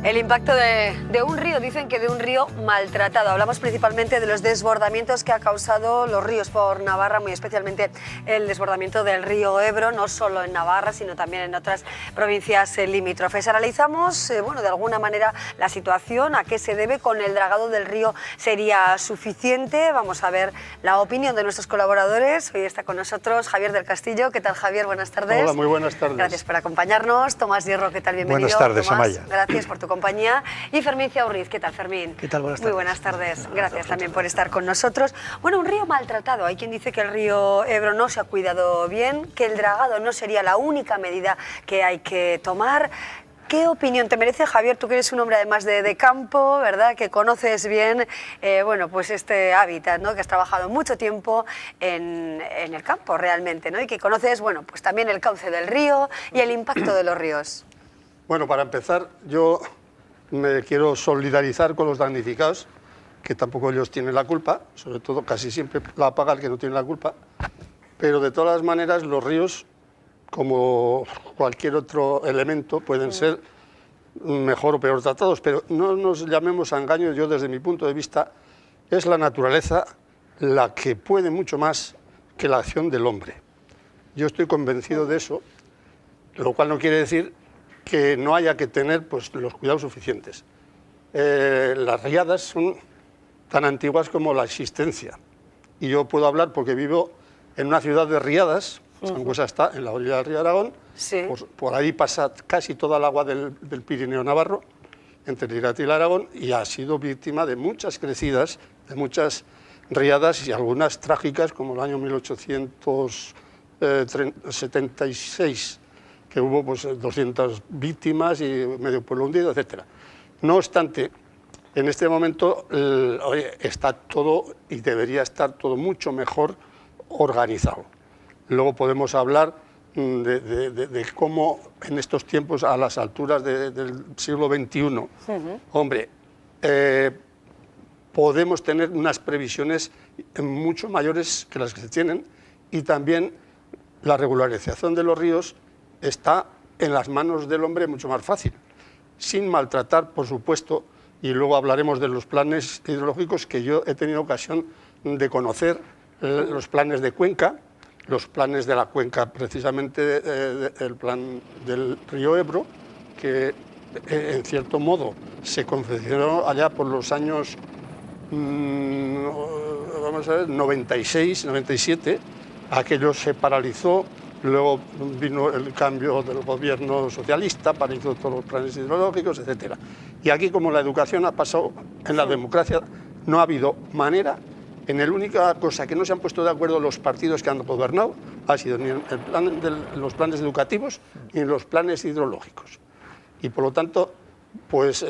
El impacto de un río, dicen que de un río maltratado. Hablamos principalmente de los desbordamientos que ha causado los ríos por Navarra, muy especialmente el desbordamiento del río Ebro, no solo en Navarra, sino también en otras provincias limítrofes. Analizamos, bueno, de alguna manera la situación, a qué se debe, con el dragado del río sería suficiente. Vamos a ver la opinión de nuestros colaboradores. Hoy está con nosotros Javier del Castillo. ¿Qué tal, Javier? Buenas tardes. Hola, muy buenas tardes. Gracias por acompañarnos. Tomás Hierro, ¿qué tal? Bienvenido. Buenas tardes, Tomás, Amaya. gracias por tu compañía. Y Fermín Ciaurriz, ¿qué tal, Fermín? ¿Qué tal? Buenas tardes. Muy buenas tardes. Gracias también por estar con nosotros. Bueno, un río maltratado. Hay quien dice que el río Ebro no se ha cuidado bien, que el dragado no sería la única medida que hay que tomar. ¿Qué opinión te merece, Javier? Tú que eres un hombre además de campo, ¿verdad? Que conoces bien, bueno, pues este hábitat, ¿no? Que has trabajado mucho tiempo en el campo realmente, ¿no? Y que conoces, bueno, pues también el cauce del río y el impacto de los ríos. Bueno, para empezar, yo me quiero solidarizar con los damnificados, que tampoco ellos tienen la culpa, sobre todo casi siempre la paga el que no tiene la culpa, pero de todas las maneras los ríos, como cualquier otro elemento, pueden ser mejor o peor tratados, pero no nos llamemos a engaño. Yo, desde mi punto de vista, es la naturaleza la que puede mucho más que la acción del hombre. Yo estoy convencido de eso, lo cual no quiere decir que no haya que tener, pues, los cuidados suficientes. Las riadas son tan antiguas como la existencia, y yo puedo hablar porque vivo en una ciudad de riadas. Sangüesa está en la orilla del río Aragón, sí. Por ahí pasa casi toda el agua del Pirineo Navarro, entre el Irati y el Aragón, y ha sido víctima de muchas crecidas, de muchas riadas, y algunas trágicas, como el año 1876, que hubo, pues, 200 víctimas y medio pueblo hundido, etc. No obstante, en este momento está todo, y debería estar todo, mucho mejor organizado. Luego podemos hablar de cómo en estos tiempos, a las alturas del siglo XXI, hombre, podemos tener unas previsiones mucho mayores que las que se tienen, y también la regularización de los ríos está en las manos del hombre mucho más fácil, sin maltratar, por supuesto, y luego hablaremos de los planes hidrológicos que yo he tenido ocasión de conocer, los planes de cuenca, los planes de la cuenca, precisamente el plan del río Ebro, que en cierto modo se confeccionó allá por los años 96, 97, aquello se paralizó, luego vino el cambio del gobierno socialista, paralizó todos los planes hidrológicos, etc. Y aquí, como la educación ha pasado en la democracia, no ha habido manera. En la única cosa que no se han puesto de acuerdo los partidos que han gobernado ha sido ni en los planes educativos ni en los planes hidrológicos. Y por lo tanto, pues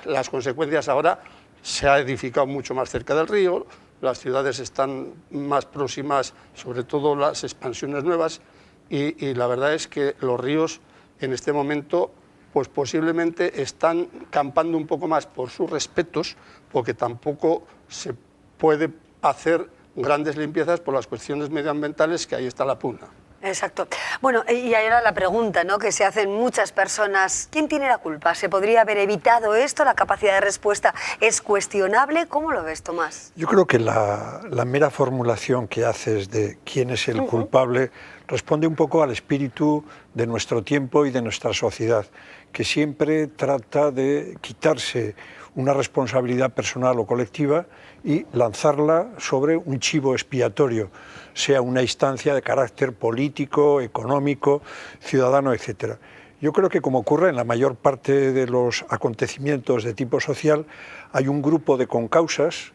las consecuencias ahora: se ha edificado mucho más cerca del río, las ciudades están más próximas, sobre todo las expansiones nuevas, y la verdad es que los ríos en este momento, pues posiblemente están campando un poco más por sus respetos, porque tampoco se puede hacer grandes limpiezas por las cuestiones medioambientales, que ahí está la pugna. Exacto. Bueno, y ahora la pregunta, ¿no?, que se hacen muchas personas: ¿quién tiene la culpa? ¿Se podría haber evitado esto? ¿La capacidad de respuesta es cuestionable? ¿Cómo lo ves, Tomás? Yo creo que la mera formulación que haces de quién es el culpable responde un poco al espíritu de nuestro tiempo y de nuestra sociedad, que siempre trata de quitarse una responsabilidad personal o colectiva y lanzarla sobre un chivo expiatorio, sea una instancia de carácter político, económico, ciudadano, etc. Yo creo que, como ocurre en la mayor parte de los acontecimientos de tipo social, hay un grupo de concausas,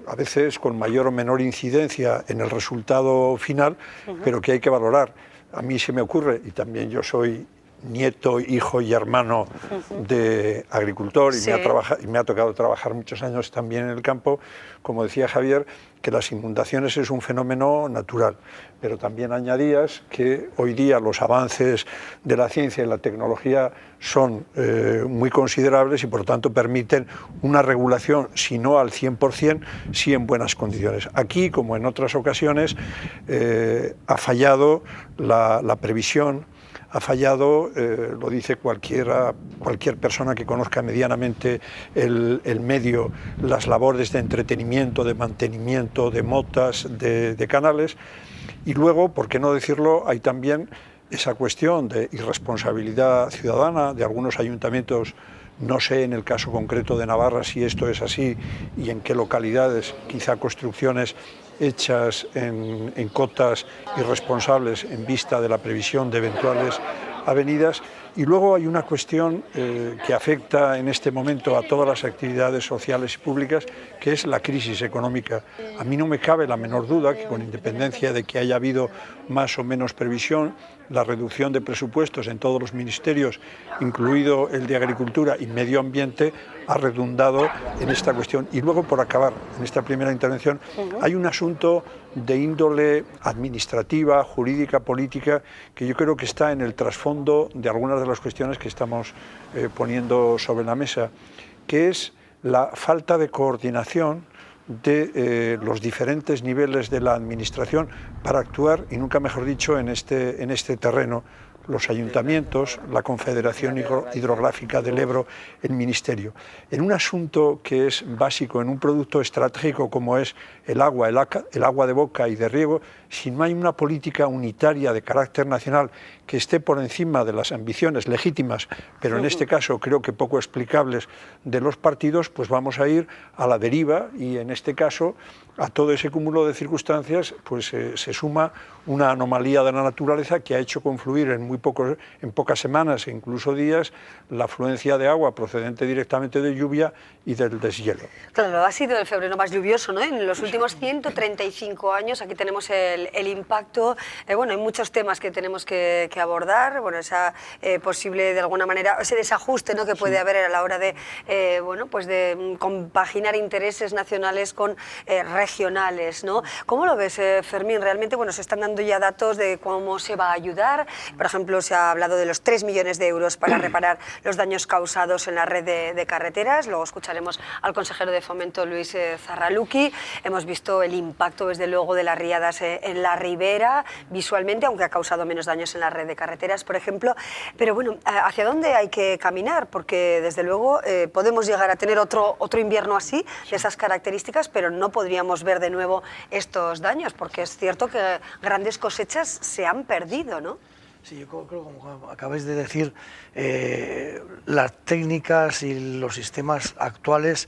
a veces con mayor o menor incidencia en el resultado final, pero que hay que valorar. A mí se me ocurre, y también yo soy nieto, hijo y hermano de agricultor, y me ha tocado trabajar muchos años también en el campo, como decía Javier, que las inundaciones es un fenómeno natural, pero también añadías que hoy día los avances de la ciencia y la tecnología son muy considerables y por lo tanto permiten una regulación, si no al 100%, sí en buenas condiciones. Aquí, como en otras ocasiones, ha fallado la previsión, ha fallado, lo dice cualquier persona que conozca medianamente el medio, las labores de entretenimiento, de mantenimiento, de motas, de canales. Y luego, por qué no decirlo, hay también esa cuestión de irresponsabilidad ciudadana de algunos ayuntamientos. No sé en el caso concreto de Navarra si esto es así y en qué localidades, quizá construcciones hechas en cotas irresponsables en vista de la previsión de eventuales avenidas. Y luego hay una cuestión que afecta en este momento a todas las actividades sociales y públicas, que es la crisis económica. A mí no me cabe la menor duda que, con independencia de que haya habido más o menos previsión, la reducción de presupuestos en todos los ministerios, incluido el de Agricultura y Medio Ambiente, ha redundado en esta cuestión. Y luego, por acabar, en esta primera intervención, hay un asunto de índole administrativa, jurídica, política, que yo creo que está en el trasfondo de algunas de las cuestiones que estamos poniendo sobre la mesa, que es la falta de coordinación de los diferentes niveles de la administración para actuar, y nunca mejor dicho, en este terreno: los ayuntamientos, la Confederación Hidrográfica del Ebro, el Ministerio. En un asunto que es básico, en un producto estratégico como es el agua de boca y de riego, si no hay una política unitaria de carácter nacional que esté por encima de las ambiciones legítimas, pero en este caso creo que poco explicables, de los partidos, pues vamos a ir a la deriva, y en este caso a todo ese cúmulo de circunstancias pues se suma una anomalía de la naturaleza que ha hecho confluir en pocas semanas e incluso días la afluencia de agua procedente directamente de lluvia y del deshielo. Claro, ha sido el febrero más lluvioso, ¿no? En los últimos 135 años. Aquí tenemos el impacto. Bueno, hay muchos temas que tenemos que abordar. Bueno, esa posible, de alguna manera, ese desajuste, ¿no?, que puede haber a la hora de, bueno, pues de compaginar intereses nacionales con regionales, ¿no? ¿Cómo lo ves, Fermín? Realmente, bueno, se están dando ya datos de cómo se va a ayudar. Por ejemplo, se ha hablado de los 3 millones de euros para reparar los daños causados en la red de carreteras. Luego escucharemos al consejero de Fomento, Luis Zarraluki. Hemos visto el impacto, desde luego, de las riadas en la ribera, visualmente, aunque ha causado menos daños en la red de carreteras, por ejemplo. Pero bueno, ¿hacia dónde hay que caminar? Porque, desde luego, podemos llegar a tener otro invierno así, de esas características, pero no podríamos ver de nuevo estos daños, porque es cierto que grandes cosechas se han perdido, ¿no? Sí, yo creo, como acabáis de decir, las técnicas y los sistemas actuales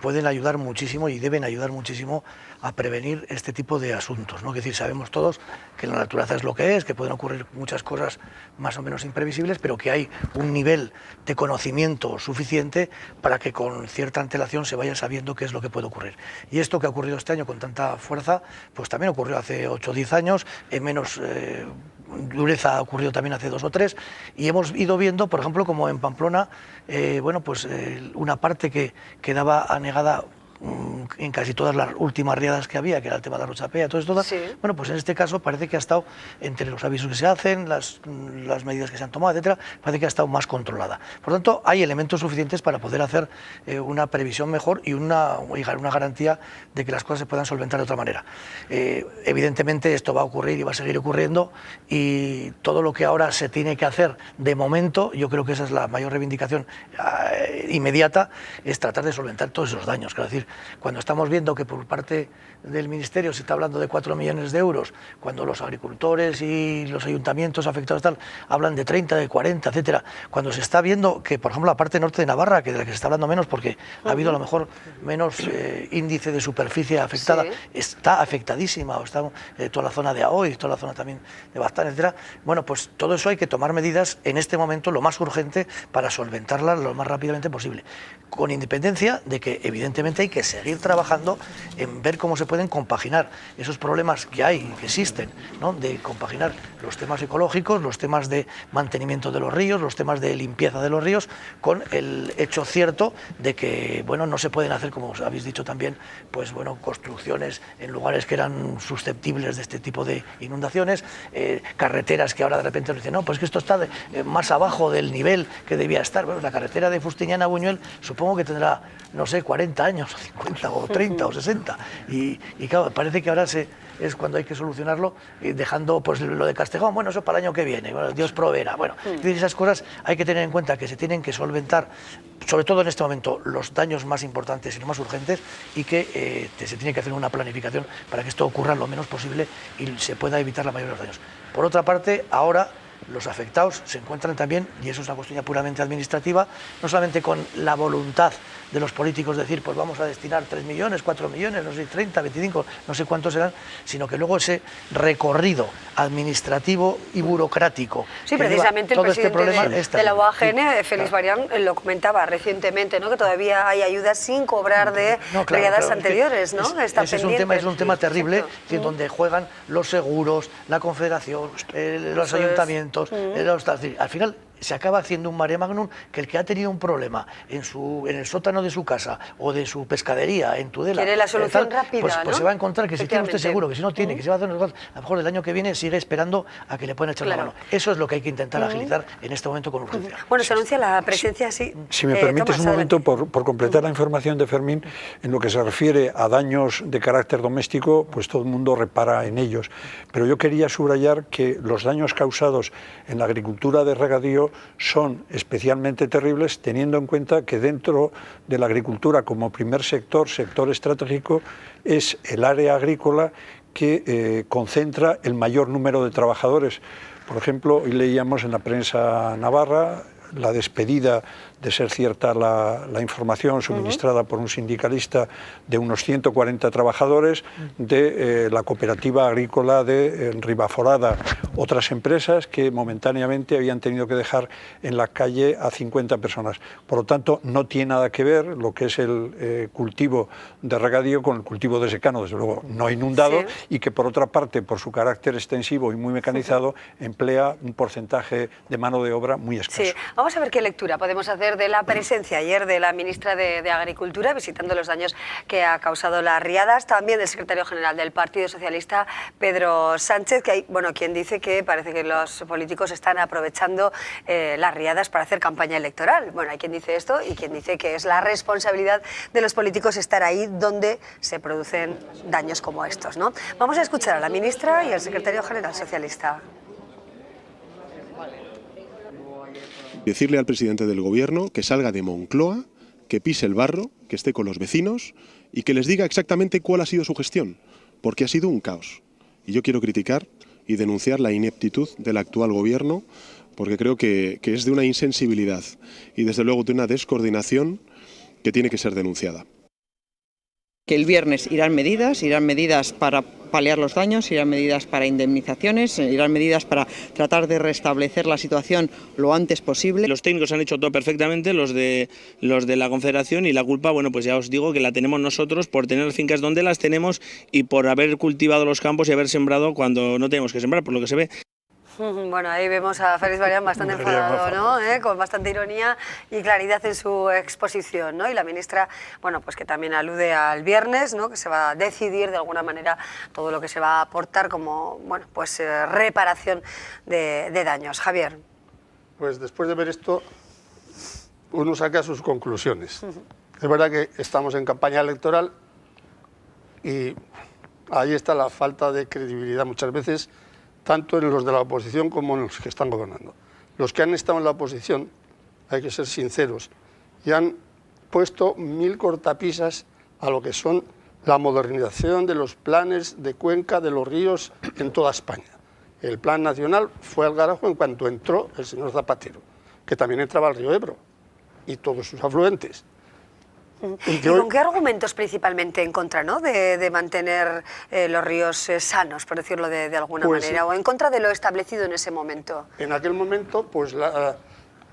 pueden ayudar muchísimo y deben ayudar muchísimo a prevenir este tipo de asuntos, ¿no? Es decir, sabemos todos que la naturaleza es lo que es, que pueden ocurrir muchas cosas más o menos imprevisibles, pero que hay un nivel de conocimiento suficiente para que con cierta antelación se vaya sabiendo qué es lo que puede ocurrir. Y esto que ha ocurrido este año con tanta fuerza, pues también ocurrió hace 8 o 10 años, en menos dureza ha ocurrido también hace 2 o 3, y hemos ido viendo, por ejemplo, como en Pamplona, bueno, pues una parte que quedaba anegada en casi todas las últimas riadas que había, que era el tema de la Rochapea, todo esto, sí. Bueno, pues en este caso parece que ha estado, entre los avisos que se hacen, las medidas que se han tomado, etcétera, parece que ha estado más controlada. Por lo tanto, hay elementos suficientes para poder hacer una previsión mejor y una garantía de que las cosas se puedan solventar de otra manera. Evidentemente esto va a ocurrir y va a seguir ocurriendo, y todo lo que ahora se tiene que hacer de momento, yo creo que esa es la mayor reivindicación inmediata, es tratar de solventar todos esos daños. Quiero decir, cuando estamos viendo que por parte del Ministerio se está hablando de 4 millones de euros, cuando los agricultores y los ayuntamientos afectados tal hablan de 30, de 40, etcétera, cuando se está viendo que, por ejemplo, la parte norte de Navarra, que de la que se está hablando menos porque ha habido a lo mejor menos índice de superficie afectada, sí, está afectadísima, o está toda la zona de Aoiz, toda la zona también de Baztán, etcétera. Bueno, pues todo eso hay que tomar medidas en este momento lo más urgente para solventarlas lo más rápidamente posible, con independencia de que evidentemente hay que seguir trabajando en ver cómo se pueden compaginar esos problemas que hay, que existen, ¿no?, de compaginar los temas ecológicos, los temas de mantenimiento de los ríos, los temas de limpieza de los ríos, con el hecho cierto de que, bueno, no se pueden hacer, como os habéis dicho también, pues bueno, construcciones en lugares que eran susceptibles de este tipo de inundaciones, carreteras que ahora de repente nos dicen, no, pues que esto está más abajo del nivel que debía estar. Bueno, la carretera de Fustiñana a Buñuel supongo que tendrá, no sé, 40 años, 50 o 30 o 60. Y claro, parece que ahora es cuando hay que solucionarlo, dejando pues lo de Castejón, bueno, eso para el año que viene, bueno, Dios proveerá. Bueno, esas cosas hay que tener en cuenta que se tienen que solventar, sobre todo en este momento, los daños más importantes y los más urgentes, y que se tiene que hacer una planificación para que esto ocurra lo menos posible y se pueda evitar la mayoría de los daños. Por otra parte, ahora los afectados se encuentran también, y eso es una cuestión puramente administrativa, no solamente con la voluntad de los políticos de decir, pues vamos a destinar 3 millones, 4 millones, no sé, 30, 25, no sé cuántos serán, sino que luego ese recorrido administrativo y burocrático. Sí, precisamente el presidente de la UAGN, Félix Barián, lo comentaba recientemente, ¿no? Que todavía hay ayudas sin cobrar de riadas anteriores, ¿no? Ese es un tema terrible, donde juegan los seguros, la Confederación, los ayuntamientos. Al final se acaba haciendo un mare magnum, que el que ha tenido un problema en el sótano de su casa o de su pescadería en Tudela, quiere la solución rápida, pues ¿no? se va a encontrar que si tiene usted seguro, que si no tiene, que se va a hacer a lo mejor del año que viene sigue esperando a que le puedan echar la mano. Eso es lo que hay que intentar agilizar en este momento con urgencia. Bueno, se anuncia la presencia, sí. Si me permites un momento, por completar la información de Fermín, en lo que se refiere a daños de carácter doméstico, pues todo el mundo repara en ellos. Pero yo quería subrayar que los daños causados en la agricultura de regadío son especialmente terribles, teniendo en cuenta que dentro de la agricultura como primer sector estratégico, es el área agrícola que concentra el mayor número de trabajadores. Por ejemplo, hoy leíamos en la prensa navarra la despedida, de ser cierta la información suministrada por un sindicalista, de unos 140 trabajadores de la cooperativa agrícola de Ribaforada. Otras empresas que momentáneamente habían tenido que dejar en la calle a 50 personas. Por lo tanto, no tiene nada que ver lo que es el cultivo de regadío con el cultivo de secano, desde luego no inundado, y que por otra parte, por su carácter extensivo y muy mecanizado, emplea un porcentaje de mano de obra muy escaso. Sí. Vamos a ver qué lectura podemos hacer de la presencia ayer de la ministra de Agricultura, visitando los daños que ha causado las riadas, también del secretario general del Partido Socialista, Pedro Sánchez, que hay, bueno, quien dice que parece que los políticos están aprovechando las riadas para hacer campaña electoral. Bueno, hay quien dice esto y quien dice que es la responsabilidad de los políticos estar ahí donde se producen daños como estos, ¿no? Vamos a escuchar a la ministra y al secretario general socialista. Decirle al presidente del Gobierno que salga de Moncloa, que pise el barro, que esté con los vecinos y que les diga exactamente cuál ha sido su gestión, porque ha sido un caos. Y yo quiero criticar y denunciar la ineptitud del actual Gobierno, porque creo que es de una insensibilidad y desde luego de una descoordinación que tiene que ser denunciada. Que el viernes irán medidas para paliar los daños, irán medidas para indemnizaciones, irán medidas para tratar de restablecer la situación lo antes posible. Los técnicos han hecho todo perfectamente, los de la Confederación, y la culpa, bueno, pues ya os digo que la tenemos nosotros por tener fincas donde las tenemos y por haber cultivado los campos y haber sembrado cuando no tenemos que sembrar, por lo que se ve. Bueno, ahí vemos a Félix Barián bastante enfadado, ¿no? Con bastante ironía y claridad en su exposición, ¿no? Y la ministra, bueno, pues que también alude al viernes, ¿no? Que se va a decidir de alguna manera todo lo que se va a aportar como, bueno, pues reparación de daños. Javier. Pues después de ver esto, uno saca sus conclusiones. Es verdad que estamos en campaña electoral y ahí está la falta de credibilidad muchas veces, tanto en los de la oposición como en los que están gobernando. Los que han estado en la oposición, hay que ser sinceros, y han puesto 1000 cortapisas a lo que son la modernización de los planes de cuenca de los ríos en toda España. El plan nacional fue al garajo en cuanto entró el señor Zapatero, que también entraba al río Ebro y todos sus afluentes. ¿Y con qué argumentos principalmente en contra, ¿no? de mantener los ríos sanos, por decirlo de alguna manera, o en contra de lo establecido en ese momento? En aquel momento, pues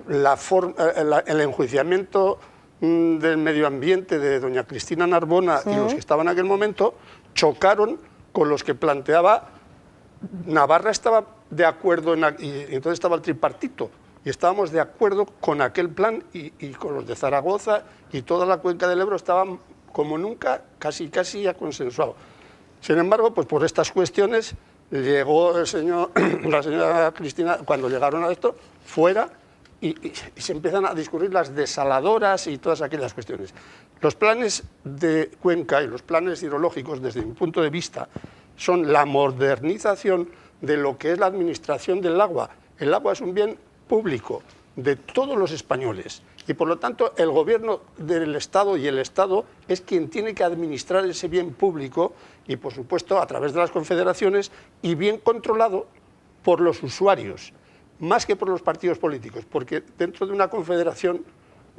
el enjuiciamiento del medio ambiente de doña Cristina Narbona y los que estaban en aquel momento chocaron con los que planteaba Navarra. Estaba de acuerdo, y entonces estaba el tripartito, y estábamos de acuerdo con aquel plan, y con los de Zaragoza y toda la cuenca del Ebro estaban como nunca, casi ya consensuado. Sin embargo, pues por estas cuestiones llegó la señora Cristina, cuando llegaron a esto, fuera, y se empiezan a discurrir las desaladoras y todas aquellas cuestiones. Los planes de cuenca y los planes hidrológicos, desde mi punto de vista, son la modernización de lo que es la administración del agua. El agua es un bien público de todos los españoles y, por lo tanto, el gobierno del Estado y el Estado es quien tiene que administrar ese bien público y, por supuesto, a través de las confederaciones y bien controlado por los usuarios, más que por los partidos políticos, porque dentro de una confederación,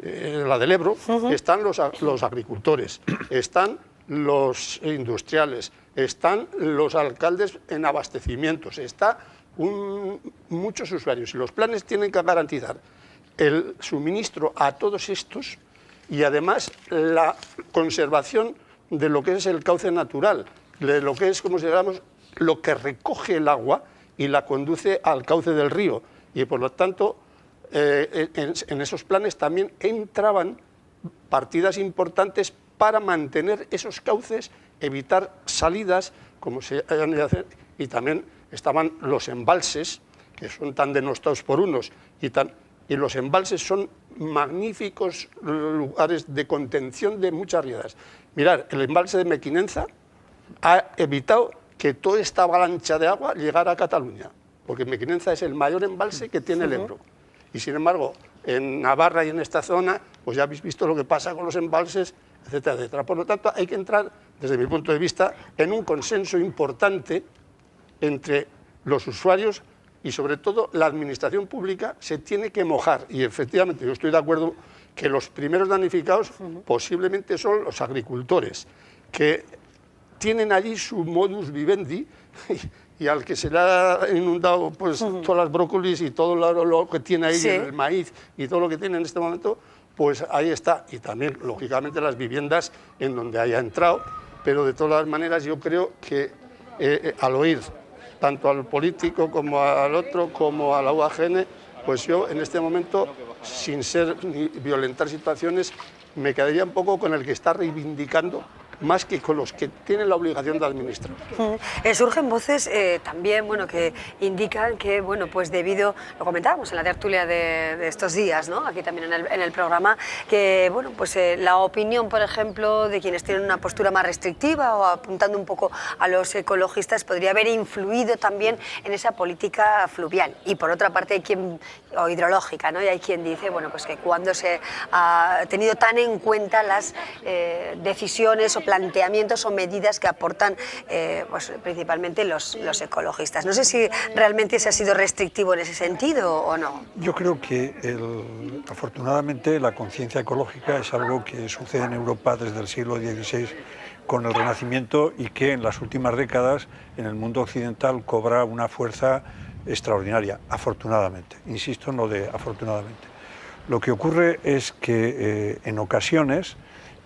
la del Ebro, están los agricultores, están los industriales, están los alcaldes en abastecimientos, está muchos usuarios, y los planes tienen que garantizar el suministro a todos estos y además la conservación de lo que es el cauce natural, de lo que es, como si digamos, lo que recoge el agua y la conduce al cauce del río. Y por lo tanto, en esos planes también entraban partidas importantes para mantener esos cauces, evitar salidas, como se hayan de hacer, y también estaban los embalses, que son tan denostados por unos, y los embalses son magníficos lugares de contención de muchas riadas. Mirad, el embalse de Mequinenza ha evitado que toda esta avalancha de agua llegara a Cataluña, porque Mequinenza es el mayor embalse que tiene el Ebro. Y sin embargo, en Navarra y en esta zona, pues ya habéis visto lo que pasa con los embalses, etcétera, etcétera. Por lo tanto, hay que entrar, desde mi punto de vista, en un consenso importante entre los usuarios y, sobre todo, la administración pública se tiene que mojar. Y efectivamente, yo estoy de acuerdo que los primeros damnificados posiblemente son los agricultores, que tienen allí su modus vivendi y al que se le ha inundado pues, todas las brócolis y todo lo que tiene ahí, el maíz y todo lo que tiene en este momento, pues ahí está. Y también, lógicamente, las viviendas en donde haya entrado, pero de todas maneras yo creo que al oír tanto al político como al otro, como a la UAGN, pues yo en este momento, sin ser ni violentar situaciones, me quedaría un poco con el que está reivindicando más que con los que tienen la obligación de administrar. Surgen voces también, bueno, que indican que, bueno, pues debido, lo comentábamos en la tertulia de estos días, ¿no? Aquí también en el programa, que, bueno, pues la opinión, por ejemplo, de quienes tienen una postura más restrictiva o apuntando un poco a los ecologistas, podría haber influido también en esa política fluvial. Y por otra parte hay quien, o hidrológica, ¿no? Y hay quien dice, bueno, pues que cuando se ha tenido tan en cuenta las decisiones o planteamientos o medidas que aportan pues, principalmente los ecologistas. No sé si realmente se ha sido restrictivo en ese sentido o no. Yo creo que afortunadamente la conciencia ecológica es algo que sucede en Europa desde el siglo XVI con el Renacimiento y que en las últimas décadas en el mundo occidental cobra una fuerza extraordinaria, afortunadamente. Insisto en lo de afortunadamente. Lo que ocurre es que en ocasiones,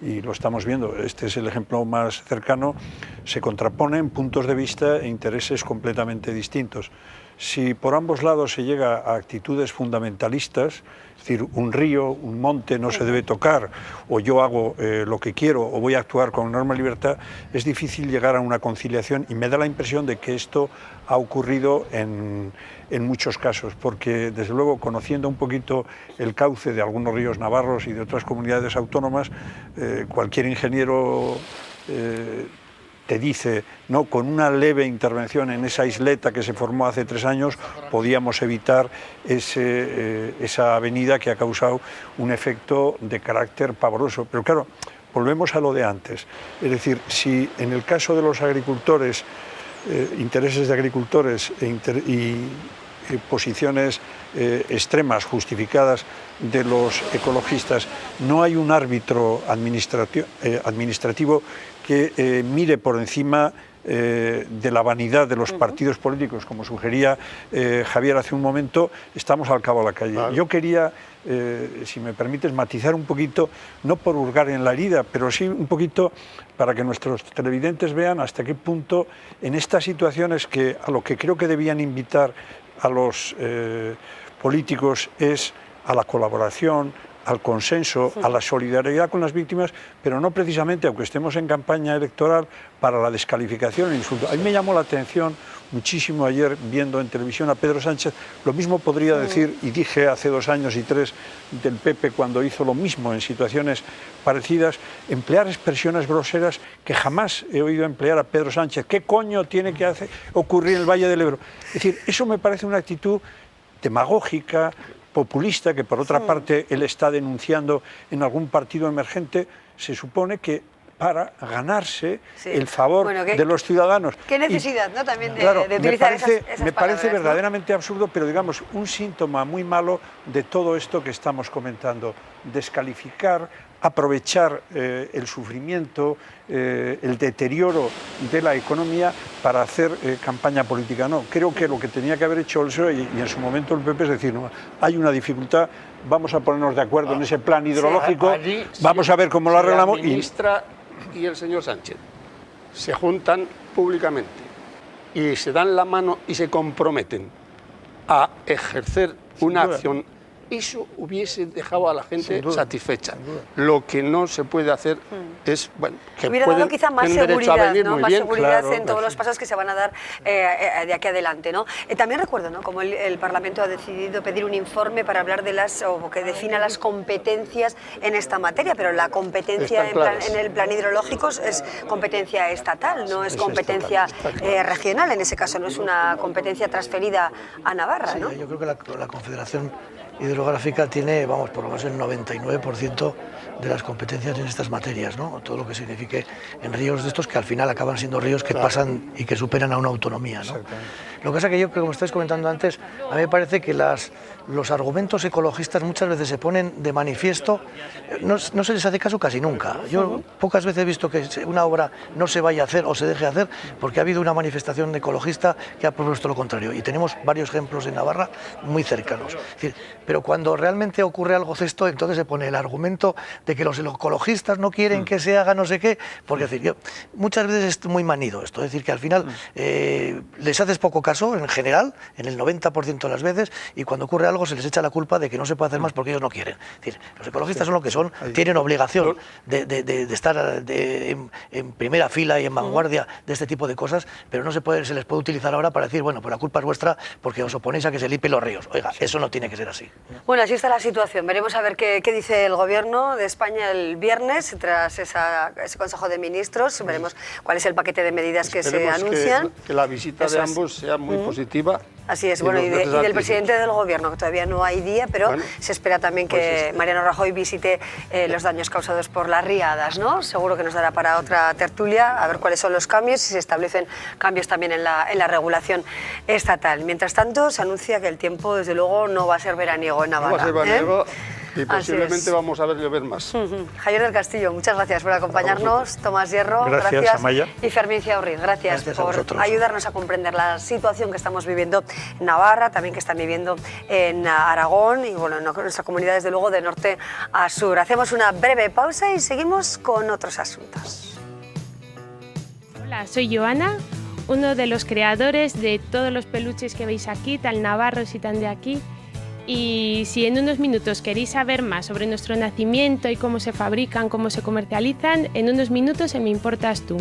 y lo estamos viendo, este es el ejemplo más cercano, se contraponen puntos de vista e intereses completamente distintos. Si por ambos lados se llega a actitudes fundamentalistas, es decir, un río, un monte no se debe tocar, o yo hago lo que quiero, o voy a actuar con enorme libertad, es difícil llegar a una conciliación, y me da la impresión de que esto ha ocurrido en muchos casos, porque desde luego, conociendo un poquito el cauce de algunos ríos navarros y de otras comunidades autónomas, cualquier ingeniero te dice, no, con una leve intervención en esa isleta que se formó hace 3 años, podíamos evitar esa avenida que ha causado un efecto de carácter pavoroso. Pero claro, volvemos a lo de antes. Es decir, si en el caso de los agricultores, intereses de agricultores y posiciones extremas justificadas de los ecologistas, no hay un árbitro administrativo que mire por encima de la vanidad de los partidos políticos, como sugería Javier hace un momento, estamos al cabo de la calle. Claro. Yo quería, si me permites, matizar un poquito, no por hurgar en la herida, pero sí un poquito para que nuestros televidentes vean hasta qué punto en estas situaciones, que a lo que creo que debían invitar a los políticos es a la colaboración, al consenso, a la solidaridad con las víctimas, pero no precisamente, aunque estemos en campaña electoral, para la descalificación e el insulto. A mí me llamó la atención muchísimo ayer viendo en televisión a Pedro Sánchez, lo mismo podría decir, y dije hace 2 años y 3 del PP cuando hizo lo mismo en situaciones parecidas, emplear expresiones groseras que jamás he oído emplear a Pedro Sánchez. ¿Qué coño tiene que ocurrir en el Valle del Ebro? Es decir, eso me parece una actitud demagógica, populista, que por otra parte él está denunciando en algún partido emergente, se supone que para ganarse el favor de los ciudadanos. Qué necesidad, ¿no? También de, claro, de utilizar me parece ¿no? verdaderamente absurdo, pero digamos, un síntoma muy malo de todo esto que estamos comentando. Descalificar, aprovechar el sufrimiento, el deterioro de la economía para hacer campaña política. No, creo que lo que tenía que haber hecho el PSOE y en su momento el PP es decir, no, hay una dificultad, vamos a ponernos de acuerdo en ese plan hidrológico, vamos a ver cómo lo arreglamos. La ministra y el señor Sánchez se juntan públicamente y se dan la mano y se comprometen a ejercer una acción, eso hubiese dejado a la gente satisfecha. Lo que no se puede hacer es, bueno, que hubiera dado quizá más seguridad, ¿no? Más seguridad en todos los pasos que se van a dar de aquí adelante, ¿no? También recuerdo, ¿no?, como el Parlamento ha decidido pedir un informe para hablar de o que defina las competencias en esta materia, pero la competencia en el plan hidrológico es competencia estatal, no es competencia regional, en ese caso no es una competencia transferida a Navarra, ¿no? Yo creo que la Confederación Hidrográfica tiene, vamos, por lo menos el 99% de las competencias en estas materias, ¿no? Todo lo que signifique en ríos de estos que al final acaban siendo ríos que pasan y que superan a una autonomía, ¿no? Lo que pasa es que yo, como estáis comentando antes, a mí me parece que los argumentos ecologistas muchas veces se ponen de manifiesto, no se les hace caso casi nunca. Yo pocas veces he visto que una obra no se vaya a hacer o se deje hacer porque ha habido una manifestación ecologista que ha propuesto lo contrario. Y tenemos varios ejemplos en Navarra muy cercanos. Es decir, pero cuando realmente ocurre algo de esto, entonces se pone el argumento de que los ecologistas no quieren que se haga no sé qué, porque es decir, muchas veces es muy manido esto, es decir, que al final les haces poco caso en general, en el 90% de las veces, y cuando ocurre algo se les echa la culpa de que no se puede hacer más porque ellos no quieren. Es decir, los ecologistas son lo que son, tienen obligación de estar en primera fila y en vanguardia de este tipo de cosas, pero no se les puede utilizar ahora para decir, bueno, pues la culpa es vuestra porque os oponéis a que se limpien los ríos. Oiga, eso no tiene que ser así. Bueno, así está la situación. Veremos a ver qué dice el Gobierno de España el viernes tras ese Consejo de Ministros. Veremos cuál es el paquete de medidas que se anuncian. Que la visita de ambos sea muy positiva. Así es, bueno, y del presidente del Gobierno, que todavía no hay día, pero se espera también que Mariano Rajoy visite los daños causados por las riadas, ¿no? Seguro que nos dará para otra tertulia, a ver cuáles son los cambios y si se establecen cambios también en la regulación estatal. Mientras tanto, se anuncia que el tiempo, desde luego, no va a ser veraniego en Navarra. No va a ser veraniego. Y posiblemente vamos a ver llover más. Javier del Castillo, muchas gracias por acompañarnos. Tomás Hierro, gracias. Amaya. Y Fermín Ciaurri, gracias por ayudarnos a comprender la situación que estamos viviendo en Navarra, también que están viviendo en Aragón y bueno, en nuestra comunidad, desde luego, de norte a sur. Hacemos una breve pausa y seguimos con otros asuntos. Hola, soy Joana, uno de los creadores de todos los peluches que veis aquí, tan navarros y tan de aquí. Y si en unos minutos queréis saber más sobre nuestro nacimiento y cómo se fabrican, cómo se comercializan, en unos minutos en Me Importas Tú.